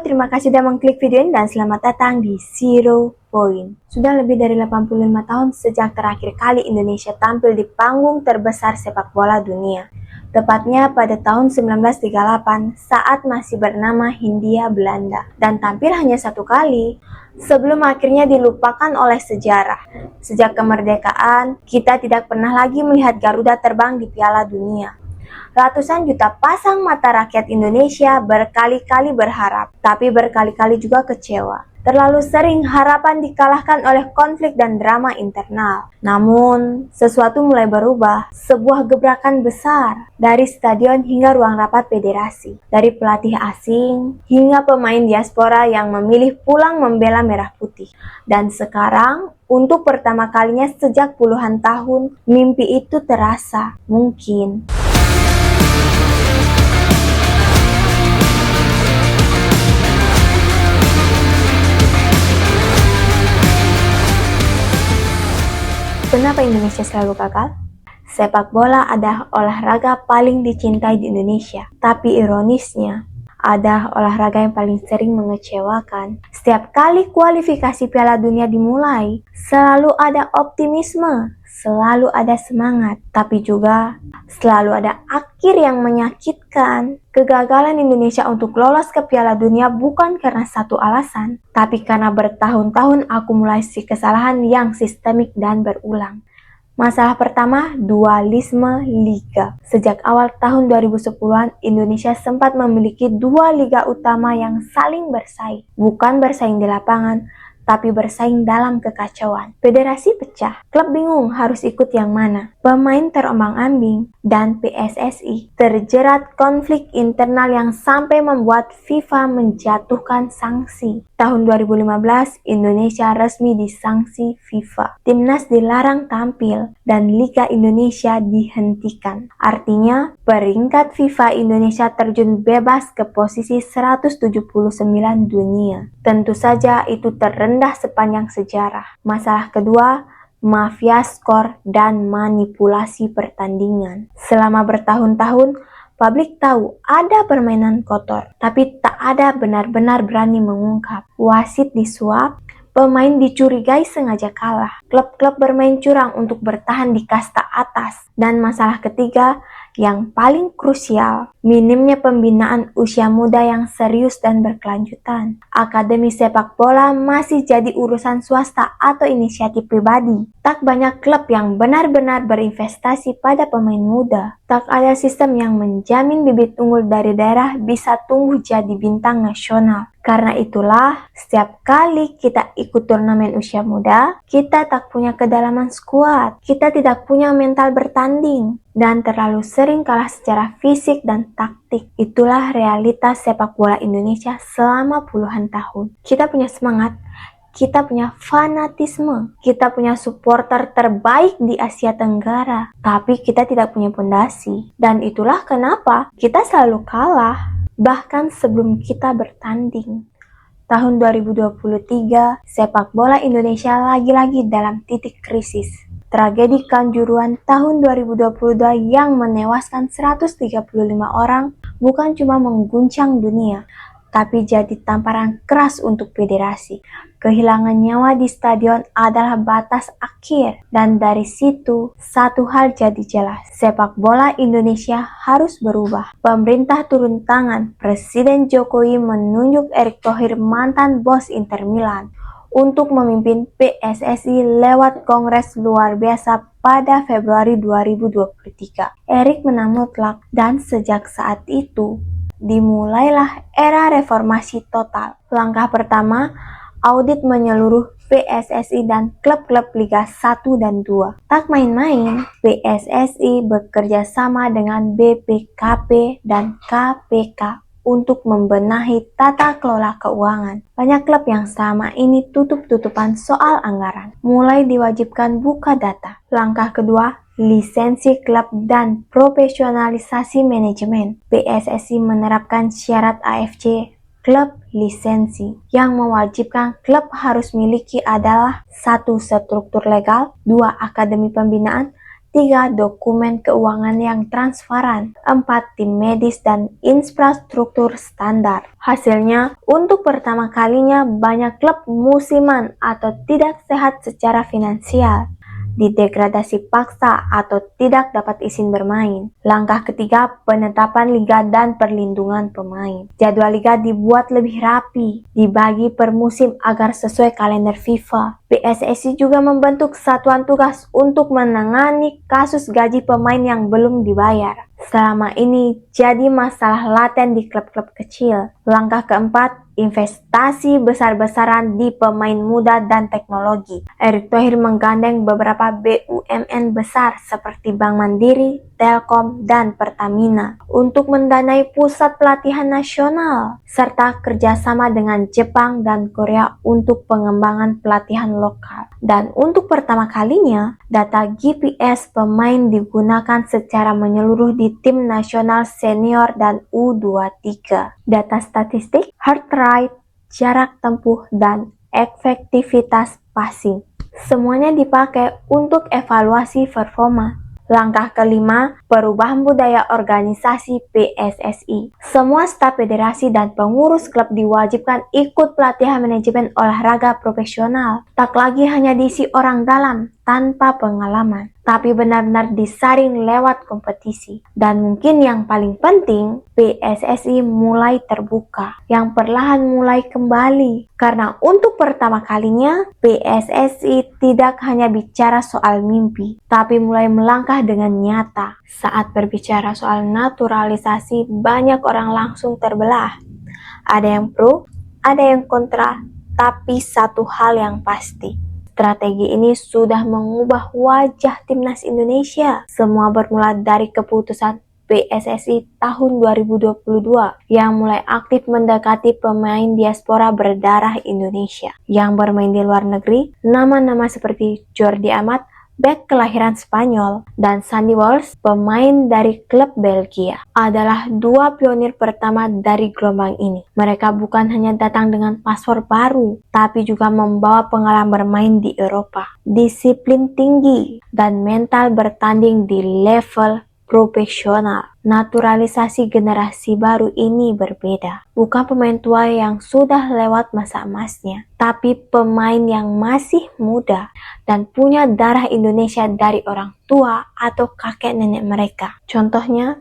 terima kasih sudah mengklik video ini dan selamat datang di Zero Point. Sudah lebih dari 85 tahun sejak terakhir kali Indonesia tampil di panggung terbesar sepak bola dunia. Tepatnya pada tahun 1938 saat masih bernama Hindia Belanda dan tampil hanya satu kali sebelum akhirnya dilupakan oleh sejarah. Sejak kemerdekaan, kita tidak pernah lagi melihat Garuda terbang di Piala Dunia. Ratusan juta pasang mata rakyat Indonesia berkali-kali berharap, tapi berkali-kali juga kecewa. Terlalu sering harapan dikalahkan oleh konflik dan drama internal. Namun, sesuatu mulai berubah. Sebuah gebrakan besar dari stadion hingga ruang rapat federasi. Dari pelatih asing hingga pemain diaspora yang memilih pulang membela merah putih. Dan sekarang, untuk pertama kalinya sejak puluhan tahun, mimpi itu terasa mungkin. Kenapa Indonesia selalu gagal? Sepak bola adalah olahraga paling dicintai di Indonesia. Tapi ironisnya, ada olahraga yang paling sering mengecewakan. Setiap kali kualifikasi Piala Dunia dimulai, selalu ada optimisme, selalu ada semangat. Tapi juga selalu ada akhir yang menyakitkan. Kegagalan Indonesia untuk lolos ke Piala Dunia bukan karena satu alasan, tapi karena bertahun-tahun akumulasi kesalahan yang sistemik dan berulang. Masalah pertama, dualisme liga. Sejak awal tahun 2010-an, Indonesia sempat memiliki dua liga utama yang saling bersaing. Bukan bersaing di lapangan, tapi bersaing dalam kekacauan. Federasi pecah, klub bingung harus ikut yang mana. Pemain terombang-ambing, dan PSSI terjerat konflik internal yang sampai membuat FIFA menjatuhkan sanksi. Tahun 2015, Indonesia resmi disanksi FIFA. Timnas dilarang tampil, dan Liga Indonesia dihentikan. Artinya, peringkat FIFA Indonesia terjun bebas ke posisi 179 dunia. Tentu saja itu terendah sepanjang sejarah. Masalah kedua, mafia skor dan manipulasi pertandingan. Selama bertahun-tahun, publik tahu ada permainan kotor, tapi tak ada benar-benar berani mengungkap. Wasit disuap, pemain dicurigai sengaja kalah. Klub-klub bermain curang untuk bertahan di kasta atas. Dan masalah ketiga, yang paling krusial, minimnya pembinaan usia muda yang serius dan berkelanjutan. Akademi sepak bola masih jadi urusan swasta atau inisiatif pribadi. Tak banyak klub yang benar-benar berinvestasi pada pemain muda. Tak ada sistem yang menjamin bibit unggul dari daerah bisa tumbuh jadi bintang nasional. Karena itulah, setiap kali kita ikut turnamen usia muda, kita tak punya kedalaman skuad, kita tidak punya mental bertanding, dan terlalu sering kalah secara fisik dan taktik. Itulah realitas sepak bola Indonesia selama puluhan tahun. Kita punya semangat, kita punya fanatisme, kita punya supporter terbaik di Asia Tenggara, tapi kita tidak punya pondasi. Dan itulah kenapa kita selalu kalah. Bahkan sebelum kita bertanding. Tahun 2023, sepak bola Indonesia lagi-lagi dalam titik krisis. Tragedi Kanjuruhan tahun 2022 yang menewaskan 135 orang bukan cuma mengguncang dunia, tapi jadi tamparan keras untuk federasi. Kehilangan nyawa di stadion adalah batas akhir, dan dari situ satu hal jadi jelas, sepak bola Indonesia harus berubah. Pemerintah turun tangan, Presiden Jokowi menunjuk Erick Thohir, mantan bos Inter Milan, untuk memimpin PSSI lewat Kongres Luar Biasa pada Februari 2023. Erick menang mutlak, dan sejak saat itu dimulailah era reformasi total. Langkah pertama, audit menyeluruh PSSI dan klub-klub Liga 1 dan 2. Tak main-main, PSSI bekerja sama dengan BPKP dan KPK untuk membenahi tata kelola keuangan. Banyak klub yang selama ini tutup-tutupan soal anggaran, mulai diwajibkan buka data. Langkah kedua, lisensi klub dan profesionalisasi manajemen. PSSI menerapkan syarat AFC klub lisensi yang mewajibkan klub harus miliki adalah 1. Struktur legal, 2. Akademi pembinaan, 3. Dokumen keuangan yang transparan. 4. Tim medis dan infrastruktur standar. Hasilnya, untuk pertama kalinya banyak klub musiman atau tidak sehat secara finansial didegradasi paksa atau tidak dapat izin bermain. Langkah ketiga, penetapan liga dan perlindungan pemain. Jadwal liga dibuat lebih rapi, dibagi per musim agar sesuai kalender FIFA. PSSI juga membentuk satuan tugas untuk menangani kasus gaji pemain yang belum dibayar. Selama ini jadi masalah laten di klub-klub kecil. Langkah keempat, investasi besar-besaran di pemain muda dan teknologi. Erick Thohir menggandeng beberapa BUMN besar seperti Bank Mandiri, Telkom, dan Pertamina untuk mendanai pusat pelatihan nasional, serta kerjasama dengan Jepang dan Korea untuk pengembangan pelatihan lokal. Dan untuk pertama kalinya, data GPS pemain digunakan secara menyeluruh di tim nasional senior dan U23. Data statistik, heart rate, jarak tempuh, dan efektivitas passing. Semuanya dipakai untuk evaluasi performa. Langkah kelima, perubahan budaya organisasi PSSI. Semua staf federasi dan pengurus klub diwajibkan ikut pelatihan manajemen olahraga profesional. Tak lagi hanya diisi orang dalam tanpa pengalaman, tapi benar-benar disaring lewat kompetisi. Dan mungkin yang paling penting, PSSI mulai terbuka, yang perlahan mulai kembali. Karena untuk pertama kalinya, PSSI tidak hanya bicara soal mimpi, tapi mulai melangkah dengan nyata. Saat berbicara soal naturalisasi, banyak orang langsung terbelah. Ada yang pro, ada yang kontra, tapi satu hal yang pasti, strategi ini sudah mengubah wajah timnas Indonesia. Semua bermula dari keputusan PSSI tahun 2022 yang mulai aktif mendekati pemain diaspora berdarah Indonesia yang bermain di luar negeri. Nama-nama seperti Jordi Amat, bek kelahiran Spanyol, dan Sandy Walsh, pemain dari klub Belgia, adalah dua pionir pertama dari gelombang ini. Mereka bukan hanya datang dengan paspor baru, tapi juga membawa pengalaman bermain di Eropa, disiplin tinggi, dan mental bertanding di level profesional. Naturalisasi generasi baru ini berbeda. Bukan pemain tua yang sudah lewat masa emasnya, tapi pemain yang masih muda dan punya darah Indonesia dari orang tua atau kakek nenek mereka. Contohnya,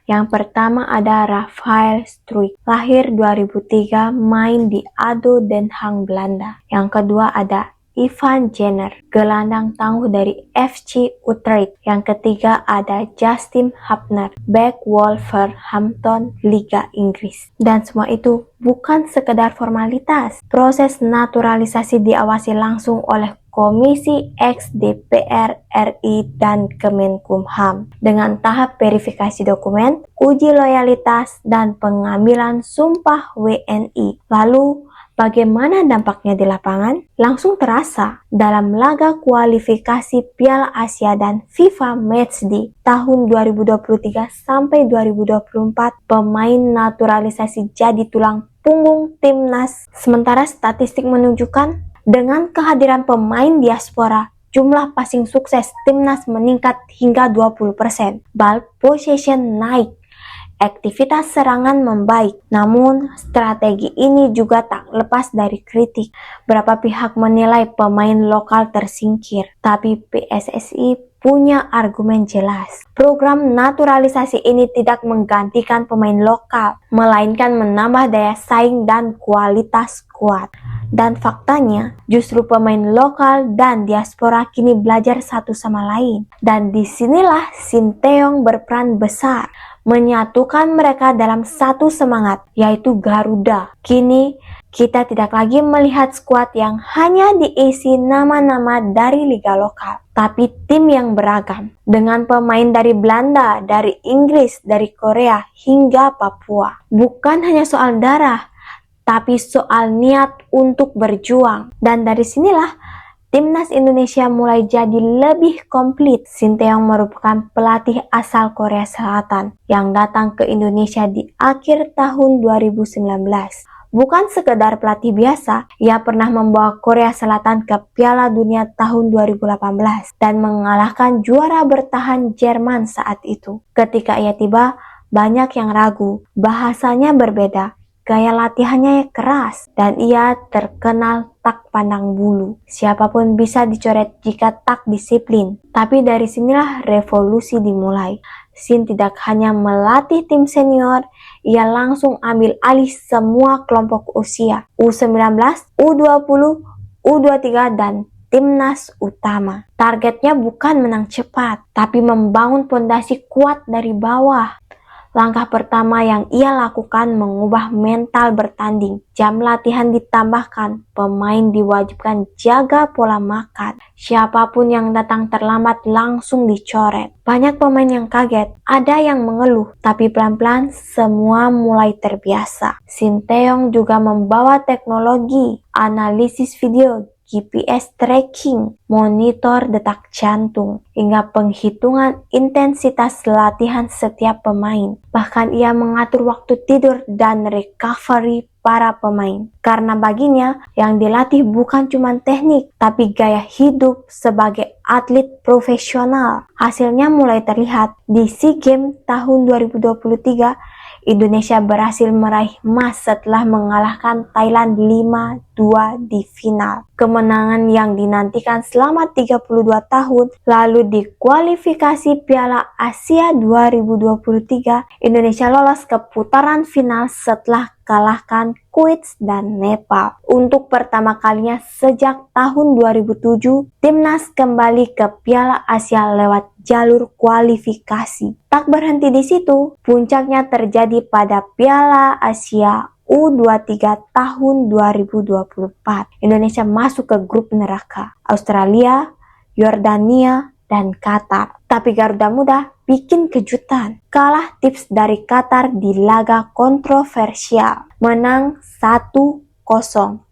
yang pertama ada Rafael Struijk, lahir 2003, main di ADO Den Haag, Belanda. Yang kedua ada Ivan Jenner, gelandang tangguh dari FC Utrecht. Yang ketiga ada Justin Hapner, bek Wolverhampton, Liga Inggris. Dan semua itu bukan sekedar formalitas. Proses naturalisasi diawasi langsung oleh Komisi X DPR RI dan Kemenkumham dengan tahap verifikasi dokumen, uji loyalitas, dan pengambilan sumpah WNI. Lalu, bagaimana dampaknya di lapangan? Langsung terasa dalam laga kualifikasi Piala Asia dan FIFA Matchday tahun 2023 sampai 2024, pemain naturalisasi jadi tulang punggung timnas. Sementara statistik menunjukkan dengan kehadiran pemain diaspora, jumlah passing sukses timnas meningkat hingga 20%. Ball possession naik, aktivitas serangan membaik. Namun, strategi ini juga tak lepas dari kritik. Beberapa pihak menilai pemain lokal tersingkir, tapi PSSI punya argumen jelas. Program naturalisasi ini tidak menggantikan pemain lokal, melainkan menambah daya saing dan kualitas skuad. Dan faktanya, justru pemain lokal dan diaspora kini belajar satu sama lain. Dan disinilah Sinteyong berperan besar, menyatukan mereka dalam satu semangat, yaitu Garuda. Kini, kita tidak lagi melihat skuad yang hanya diisi nama-nama dari liga lokal, tapi tim yang beragam, dengan pemain dari Belanda, dari Inggris, dari Korea, hingga Papua. Bukan hanya soal darah, tapi soal niat untuk berjuang. Dan dari sinilah timnas Indonesia mulai jadi lebih komplit. Sinteyong merupakan pelatih asal Korea Selatan yang datang ke Indonesia di akhir tahun 2019. Bukan sekedar pelatih biasa, ia pernah membawa Korea Selatan ke Piala Dunia tahun 2018 dan mengalahkan juara bertahan Jerman saat itu. Ketika ia tiba, banyak yang ragu, bahasanya berbeda, gaya latihannya keras, dan ia terkenal tak pandang bulu. Siapapun bisa dicoret jika tak disiplin. Tapi dari sinilah revolusi dimulai. Shin tidak hanya melatih tim senior, ia langsung ambil alih semua kelompok usia, U19, U20, U23, dan timnas utama. Targetnya bukan menang cepat, tapi membangun fondasi kuat dari bawah. Langkah pertama yang ia lakukan mengubah mental bertanding. Jam latihan ditambahkan, pemain diwajibkan jaga pola makan. Siapapun yang datang terlambat langsung dicoret. Banyak pemain yang kaget, ada yang mengeluh, tapi pelan-pelan semua mulai terbiasa. Shin Tae-yong juga membawa teknologi, analisis video, GPS tracking, monitor detak jantung, hingga penghitungan intensitas latihan setiap pemain. Bahkan ia mengatur waktu tidur dan recovery para pemain. Karena baginya, yang dilatih bukan cuma teknik, tapi gaya hidup sebagai atlet profesional. Hasilnya mulai terlihat di SEA Games tahun 2023, Indonesia berhasil meraih emas setelah mengalahkan Thailand 5-2 di final. Kemenangan yang dinantikan selama 32 tahun. Lalu di kualifikasi Piala Asia 2023, Indonesia lolos ke putaran final setelah kalahkan Kuwait dan Nepal. Untuk pertama kalinya sejak tahun 2007, timnas kembali ke Piala Asia lewat jalur kualifikasi. Tak berhenti di situ, puncaknya terjadi pada Piala Asia U23 tahun 2024. Indonesia masuk ke grup neraka. Australia, Yordania, dan Qatar. Tapi Garuda Muda bikin kejutan. Kalah tips dari Qatar di laga kontroversial. Menang 1-0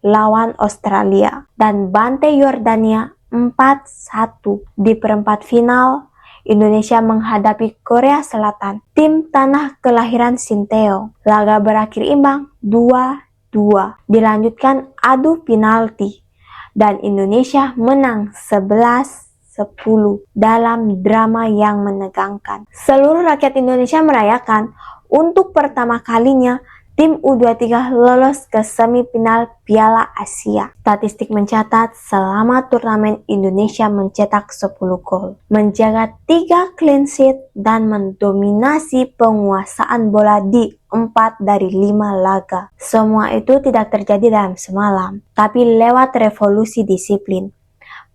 lawan Australia. Dan bantai Yordania 4-1. Di perempat final, Indonesia menghadapi Korea Selatan, tim tanah kelahiran Shin Tae-yong. Laga berakhir imbang 2-2. Dilanjutkan adu penalti dan Indonesia menang 11-10 dalam drama yang menegangkan. Seluruh rakyat Indonesia merayakan untuk pertama kalinya tim U23 lolos ke semifinal Piala Asia. Statistik mencatat selama turnamen Indonesia mencetak 10 gol, menjaga 3 clean sheet, dan mendominasi penguasaan bola di 4 dari 5 laga. Semua itu tidak terjadi dalam semalam, tapi lewat revolusi disiplin,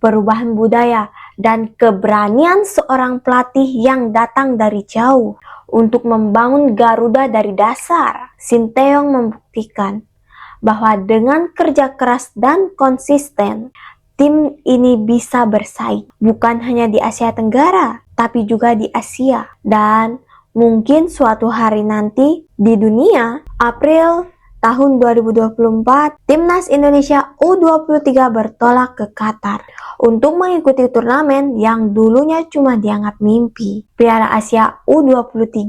perubahan budaya, dan keberanian seorang pelatih yang datang dari jauh untuk membangun Garuda dari dasar. Shin Tae-yong membuktikan bahwa dengan kerja keras dan konsisten, tim ini bisa bersaing bukan hanya di Asia Tenggara, tapi juga di Asia. Dan mungkin suatu hari nanti di dunia. April tahun 2024, Timnas Indonesia U23 bertolak ke Qatar untuk mengikuti turnamen yang dulunya cuma dianggap mimpi. Piala Asia U23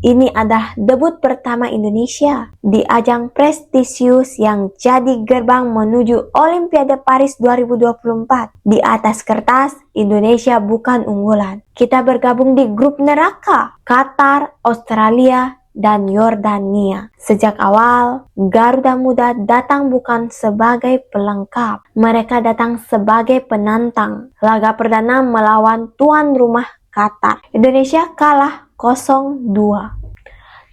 ini adalah debut pertama Indonesia di ajang prestisius yang jadi gerbang menuju Olimpiade Paris 2024. Di atas kertas, Indonesia bukan unggulan. Kita bergabung di grup neraka, Qatar, Australia, dan Yordania. Sejak awal, Garuda Muda datang bukan sebagai pelengkap. Mereka datang sebagai penantang. Laga perdana melawan tuan rumah Qatar. Indonesia kalah 0-2.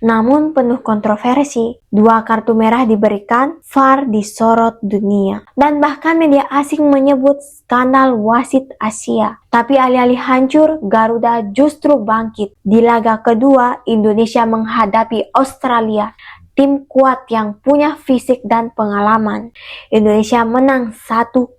Namun penuh kontroversi, 2 kartu merah diberikan, VAR disorot dunia. Dan bahkan media asing menyebut skandal wasit Asia. Tapi alih-alih hancur, Garuda justru bangkit. Di laga kedua, Indonesia menghadapi Australia, tim kuat yang punya fisik dan pengalaman. Indonesia menang 1-0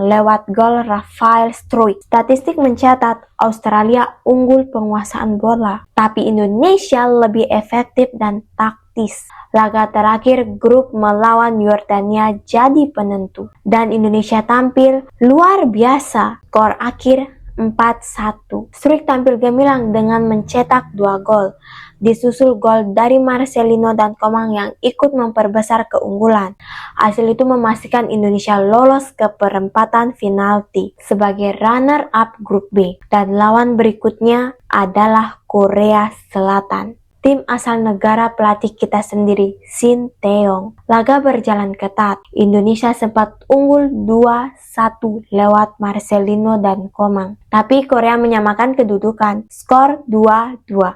lewat gol Rafael Struijk. Statistik mencatat Australia unggul penguasaan bola, tapi Indonesia lebih efektif dan taktis. Laga terakhir grup melawan Yordania jadi penentu, dan Indonesia tampil luar biasa. Skor akhir 4-1. Struijk tampil gemilang dengan mencetak 2 gol. disusul gol dari Marcelino dan Komang yang ikut memperbesar keunggulan. Hasil itu memastikan Indonesia lolos ke perempatan penalti sebagai runner-up grup B, dan lawan berikutnya adalah Korea Selatan, tim asal negara pelatih kita sendiri, Shin Tae-yong. Laga berjalan ketat. Indonesia sempat unggul 2-1 lewat Marcelino dan Komang, tapi Korea menyamakan kedudukan, skor 2-2.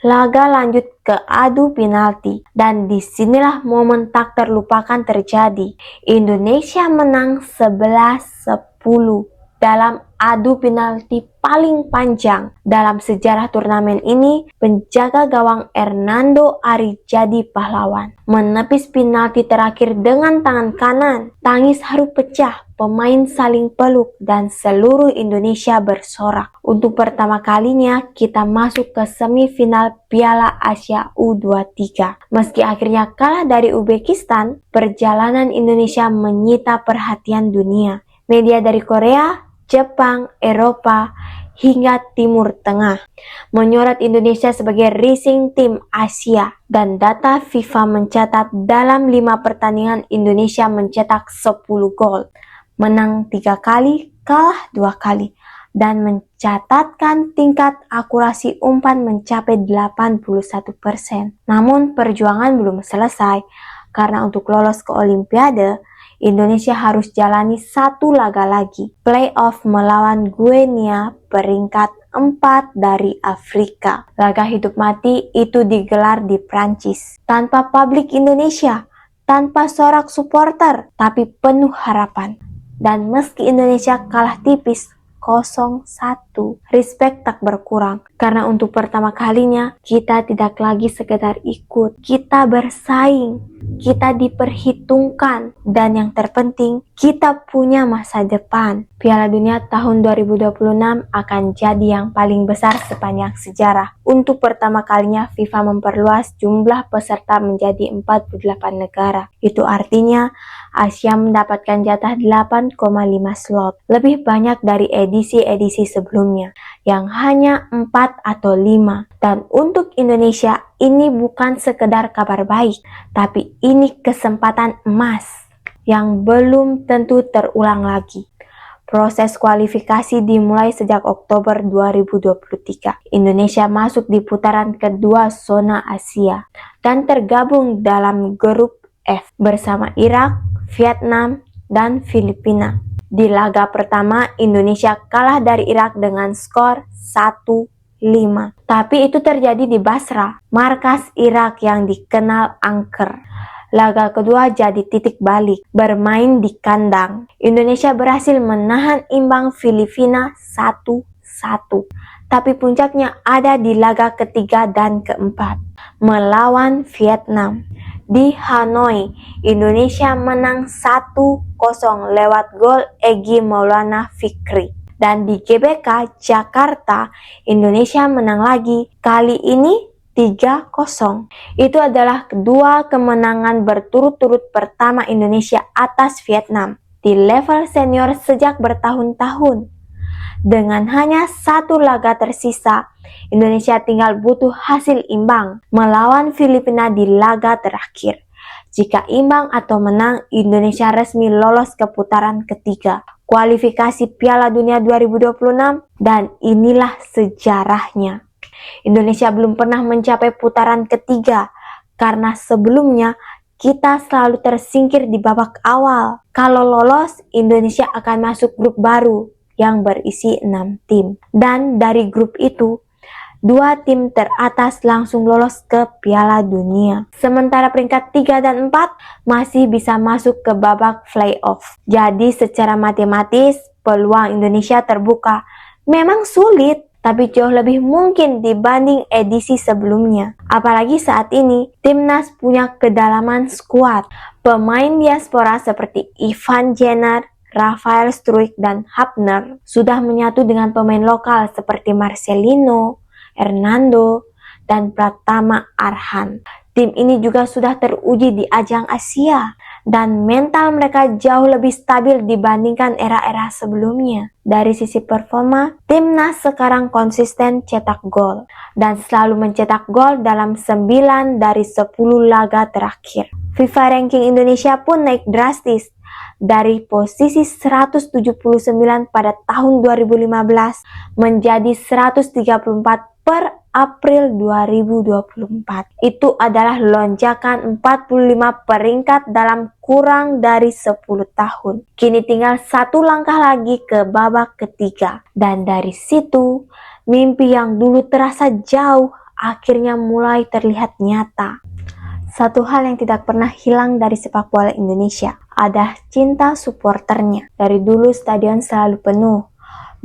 Laga lanjut ke adu penalti, dan disinilah momen tak terlupakan terjadi. Indonesia menang 11-10 dalam adu penalti paling panjang dalam sejarah turnamen ini. Penjaga gawang Hernando Ari jadi pahlawan, menepis penalti terakhir dengan tangan kanan. Tangis haru pecah, pemain saling peluk, dan seluruh Indonesia bersorak. Untuk pertama kalinya kita masuk ke semifinal Piala Asia U23. Meski akhirnya kalah dari Uzbekistan, perjalanan Indonesia menyita perhatian dunia. Media dari Korea, Jepang, Eropa, hingga Timur Tengah menyorot Indonesia sebagai rising team Asia, dan data FIFA mencatat dalam 5 pertandingan Indonesia mencetak 10 gol, menang 3 kali, kalah 2 kali, dan mencatatkan tingkat akurasi umpan mencapai 81%. Namun perjuangan belum selesai, karena untuk lolos ke Olimpiade, Indonesia harus jalani 1 laga lagi, playoff melawan Guinea peringkat 4 dari Afrika. Laga hidup mati itu digelar di Prancis, tanpa publik Indonesia, tanpa sorak supporter, tapi penuh harapan. Dan meski Indonesia kalah tipis 0-1, respect tak berkurang, karena untuk pertama kalinya kita tidak lagi sekedar ikut, kita bersaing, kita diperhitungkan, dan yang terpenting kita punya masa depan. Piala Dunia tahun 2026 akan jadi yang paling besar sepanjang sejarah. Untuk pertama kalinya FIFA memperluas jumlah peserta menjadi 48 negara. Itu artinya Asia mendapatkan jatah 8,5 slot, lebih banyak dari edisi-edisi sebelumnya yang hanya 4 atau 5. Dan untuk Indonesia ini bukan sekedar kabar baik, tapi ini kesempatan emas yang belum tentu terulang lagi. Proses kualifikasi dimulai sejak Oktober 2023. Indonesia masuk di putaran kedua zona Asia dan tergabung dalam grup F bersama Irak, Vietnam, dan Filipina. Di laga pertama, Indonesia kalah dari Irak dengan skor 1-5. Tapi itu terjadi di Basra, markas Irak yang dikenal angker. Laga kedua jadi titik balik, bermain di kandang. Indonesia berhasil menahan imbang Filipina 1-1. Tapi puncaknya ada di laga ketiga dan keempat, melawan Vietnam. Di Hanoi, Indonesia menang 1-0 lewat gol Egy Maulana Fikri. Dan di GBK Jakarta, Indonesia menang lagi, kali ini 3-0. Itu adalah kedua kemenangan berturut-turut pertama Indonesia atas Vietnam di level senior sejak bertahun-tahun. Dengan hanya 1 laga tersisa, Indonesia tinggal butuh hasil imbang melawan Filipina di laga terakhir. Jika imbang atau menang, Indonesia resmi lolos ke putaran ketiga kualifikasi Piala Dunia 2026, dan inilah sejarahnya. Indonesia belum pernah mencapai putaran ketiga karena sebelumnya kita selalu tersingkir di babak awal. Kalau lolos, Indonesia akan masuk grup baru yang berisi 6 tim. Dan dari grup itu, 2 tim teratas langsung lolos ke Piala Dunia. Sementara peringkat 3 dan 4 masih bisa masuk ke babak playoff. Jadi secara matematis, peluang Indonesia terbuka. Memang sulit, tapi jauh lebih mungkin dibanding edisi sebelumnya. Apalagi saat ini, timnas punya kedalaman skuad. Pemain diaspora seperti Ivan Jenner, Rafael Struijk, dan Hapner sudah menyatu dengan pemain lokal seperti Marcelino, Hernando, dan Pratama Arhan. Tim ini juga sudah teruji di ajang Asia dan mental mereka jauh lebih stabil dibandingkan era-era sebelumnya. Dari sisi performa, timnas sekarang konsisten cetak gol dan selalu mencetak gol dalam 9 dari 10 laga terakhir. FIFA ranking Indonesia pun naik drastis dari posisi 179 pada tahun 2015 menjadi 134 per April 2024. Itu adalah lonjakan 45 peringkat dalam kurang dari 10 tahun. Kini tinggal 1 langkah lagi ke babak ketiga. Dan dari situ, mimpi yang dulu terasa jauh akhirnya mulai terlihat nyata. Satu hal yang tidak pernah hilang dari sepak bola Indonesia adalah cinta supporternya. Dari dulu stadion selalu penuh,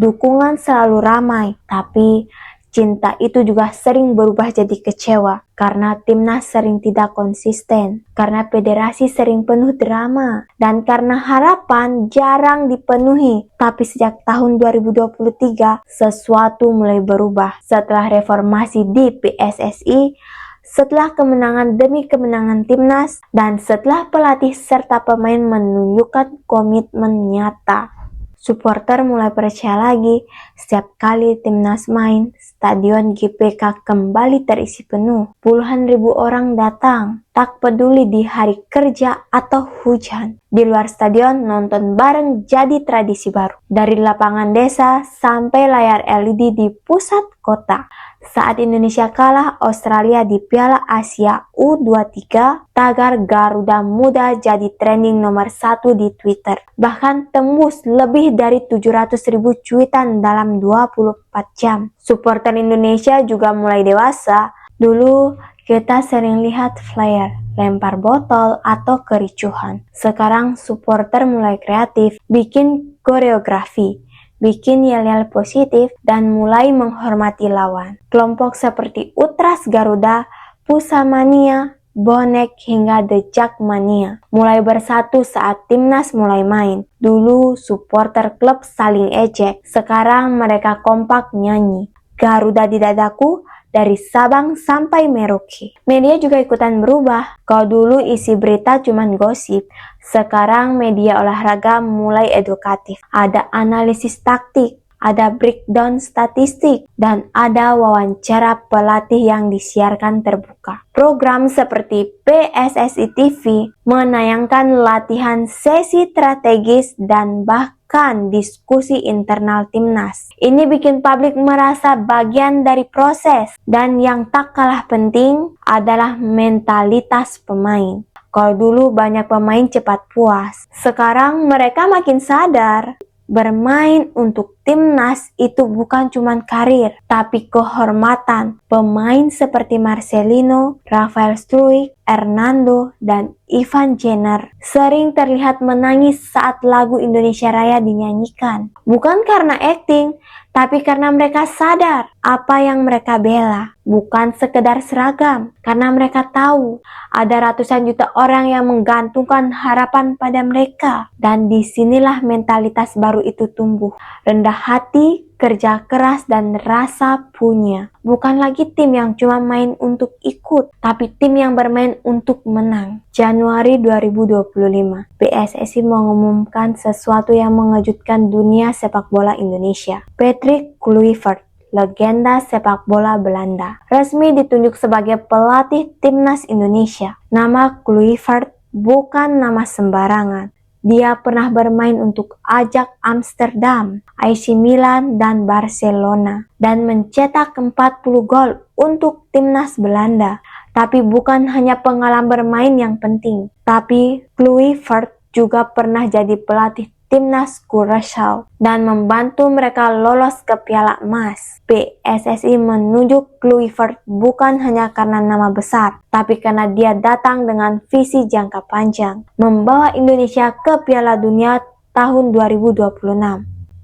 dukungan selalu ramai, tapi cinta itu juga sering berubah jadi kecewa karena timnas sering tidak konsisten, karena federasi sering penuh drama, dan karena harapan jarang dipenuhi. Tapi sejak tahun 2023, sesuatu mulai berubah. Setelah reformasi di PSSI, setelah kemenangan demi kemenangan timnas, dan setelah pelatih serta pemain menunjukkan komitmen nyata, supporter mulai percaya lagi. Setiap kali timnas main, stadion GBK kembali terisi penuh. Puluhan ribu orang datang, tak peduli di hari kerja atau hujan. Di luar stadion, nonton bareng jadi tradisi baru. Dari lapangan desa sampai layar LED di pusat kota. Saat Indonesia kalah Australia di Piala Asia U23, tagar Garuda Muda jadi trending nomor 1 di Twitter. Bahkan tembus lebih dari 700.000 cuitan dalam 24 jam. Supporter Indonesia juga mulai dewasa. Dulu kita sering lihat flyer, lempar botol, atau kericuhan. Sekarang supporter mulai kreatif, bikin koreografi, bikin yel-yel positif, dan mulai menghormati lawan. Kelompok seperti Ultras Garuda, Pusamania, Bonek, hingga The Jakmania mulai bersatu saat timnas mulai main. Dulu supporter klub saling ejek, sekarang mereka kompak nyanyi Garuda di dadaku dari Sabang sampai Merauke. Media juga ikutan berubah. Kalau dulu isi berita cuman gosip, sekarang media olahraga mulai edukatif. Ada analisis taktik, ada breakdown statistik, dan ada wawancara pelatih yang disiarkan terbuka. Program seperti PSSI TV menayangkan latihan sesi strategis dan bahkan diskusi internal timnas. Ini bikin publik merasa bagian dari proses, dan yang tak kalah penting adalah mentalitas pemain. Kalau dulu banyak pemain cepat puas, sekarang mereka makin sadar bermain untuk timnas itu bukan cuma karir, tapi kehormatan. Pemain seperti Marcelino, Rafael Struijk, Hernando, dan Ivan Jenner sering terlihat menangis saat lagu Indonesia Raya dinyanyikan. Bukan karena akting, tapi karena mereka sadar apa yang mereka bela. Bukan sekedar seragam, karena mereka tahu ada ratusan juta orang yang menggantungkan harapan pada mereka. Dan disinilah mentalitas baru itu tumbuh. Rendah hati, kerja keras, dan rasa punya. Bukan lagi tim yang cuma main untuk ikut, tapi tim yang bermain untuk menang. Januari 2025, PSSI mengumumkan sesuatu yang mengejutkan dunia sepak bola Indonesia. Patrick Kluivert, legenda sepak bola Belanda, resmi ditunjuk sebagai pelatih timnas Indonesia. Nama Kluivert bukan nama sembarangan. Dia pernah bermain untuk Ajax Amsterdam, AC Milan, dan Barcelona, dan mencetak 40 gol untuk timnas Belanda. Tapi bukan hanya pengalaman bermain yang penting, tapi Kluivert juga pernah jadi pelatih timnas Curaçao dan membantu mereka lolos ke Piala Emas. PSSI menunjuk Kluivert bukan hanya karena nama besar, tapi karena dia datang dengan visi jangka panjang, membawa Indonesia ke Piala Dunia tahun 2026.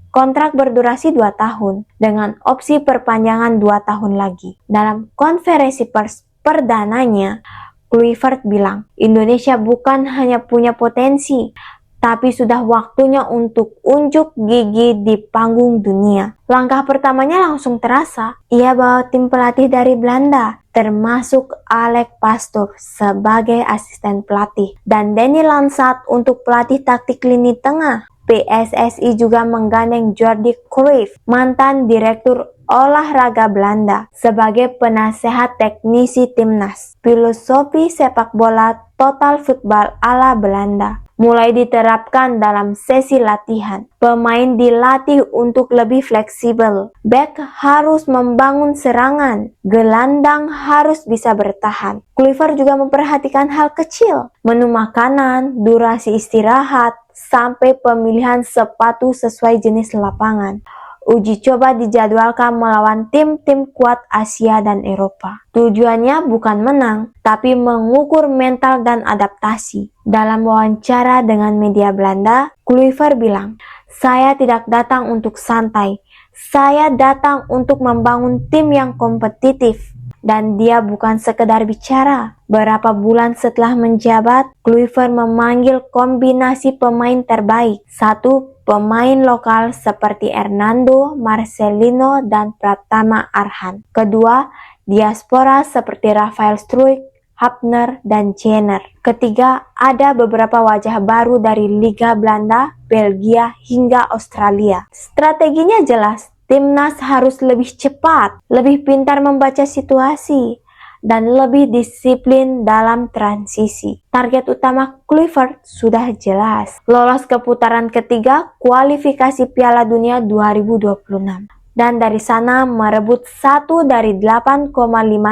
Kontrak berdurasi 2 tahun, dengan opsi perpanjangan 2 tahun lagi. Dalam konferensi pers perdananya, Kluivert bilang, Indonesia bukan hanya punya potensi, tapi sudah waktunya untuk unjuk gigi di panggung dunia. Langkah pertamanya langsung terasa. Ia bawa tim pelatih dari Belanda, termasuk Alex Pastoor sebagai asisten pelatih, dan Danny Lansat untuk pelatih taktik lini tengah. PSSI juga menggandeng Jordi Cruijff, mantan direktur olahraga Belanda, sebagai penasehat teknisi timnas. Filosofi sepak bola total football ala Belanda mulai diterapkan dalam sesi latihan. Pemain dilatih untuk lebih fleksibel. Bek harus membangun serangan. Gelandang harus bisa bertahan. Kluivert juga memperhatikan hal kecil. Menu makanan, durasi istirahat, sampai pemilihan sepatu sesuai jenis lapangan. Uji coba dijadwalkan melawan tim-tim kuat Asia dan Eropa. Tujuannya bukan menang, tapi mengukur mental dan adaptasi. Dalam wawancara dengan media Belanda, Kluivert bilang, "Saya tidak datang untuk santai. Saya datang untuk membangun tim yang kompetitif." Dan dia bukan sekedar bicara. Beberapa bulan setelah menjabat, Kluivert memanggil kombinasi pemain terbaik. Satu, pemain lokal seperti Hernando, Marcelino, dan Pratama Arhan. Kedua, diaspora seperti Rafael Struijk, Hapner, dan Jenner. Ketiga, ada beberapa wajah baru dari Liga Belanda, Belgia, hingga Australia. Strateginya jelas. Timnas harus lebih cepat, lebih pintar membaca situasi, dan lebih disiplin dalam transisi. Target utama Kluivert sudah jelas, lolos ke putaran ketiga kualifikasi Piala Dunia 2026. Dan dari sana merebut 1 dari 8,5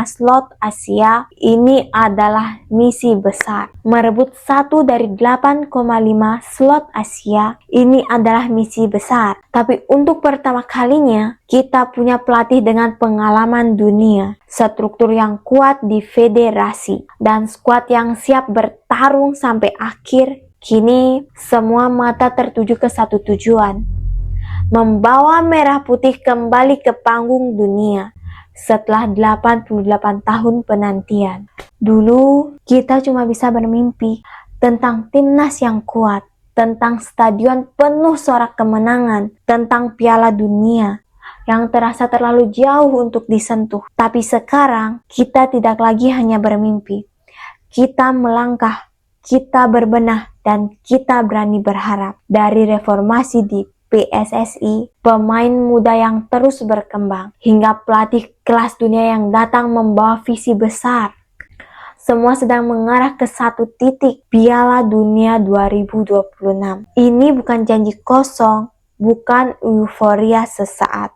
slot Asia. Ini adalah misi besar. Merebut 1 dari 8,5 slot Asia, ini adalah misi besar. Tapi untuk pertama kalinya, kita punya pelatih dengan pengalaman dunia, struktur yang kuat di federasi, dan skuad yang siap bertarung sampai akhir. Kini, semua mata tertuju ke satu tujuan: membawa Merah Putih kembali ke panggung dunia setelah 88 tahun penantian. Dulu kita cuma bisa bermimpi tentang timnas yang kuat, tentang stadion penuh sorak kemenangan, tentang Piala Dunia yang terasa terlalu jauh untuk disentuh. Tapi sekarang kita tidak lagi hanya bermimpi. Kita melangkah, kita berbenah, dan kita berani berharap. Dari reformasi di PSSI, pemain muda yang terus berkembang, hingga pelatih kelas dunia yang datang membawa visi besar. Semua sedang mengarah ke satu titik, Piala Dunia 2026. Ini bukan janji kosong, bukan euforia sesaat.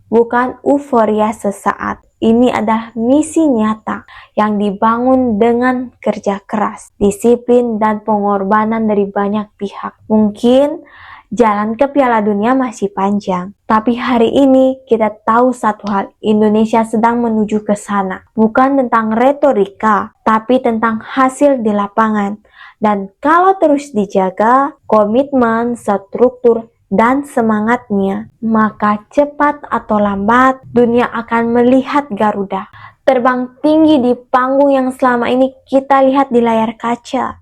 Ini adalah misi nyata yang dibangun dengan kerja keras, disiplin, dan pengorbanan dari banyak pihak. Mungkin jalan ke Piala Dunia masih panjang, tapi hari ini kita tahu satu hal: Indonesia sedang menuju ke sana. Bukan tentang retorika, tapi tentang hasil di lapangan. Dan kalau terus dijaga komitmen, struktur, dan semangatnya, maka cepat atau lambat dunia akan melihat Garuda terbang tinggi di panggung yang selama ini kita lihat di layar kaca.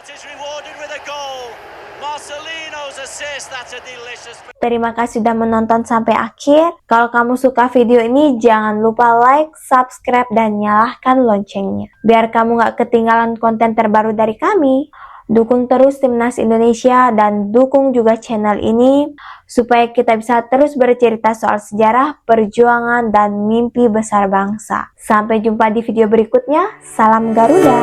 Terima kasih sudah menonton sampai akhir. Kalau kamu suka video ini, jangan lupa like, subscribe, dan nyalakan loncengnya, biar kamu gak ketinggalan konten terbaru dari kami. Dukung terus Timnas Indonesia dan dukung juga channel ini supaya kita bisa terus bercerita soal sejarah, perjuangan, dan mimpi besar bangsa. Sampai jumpa di video berikutnya. Salam Garuda!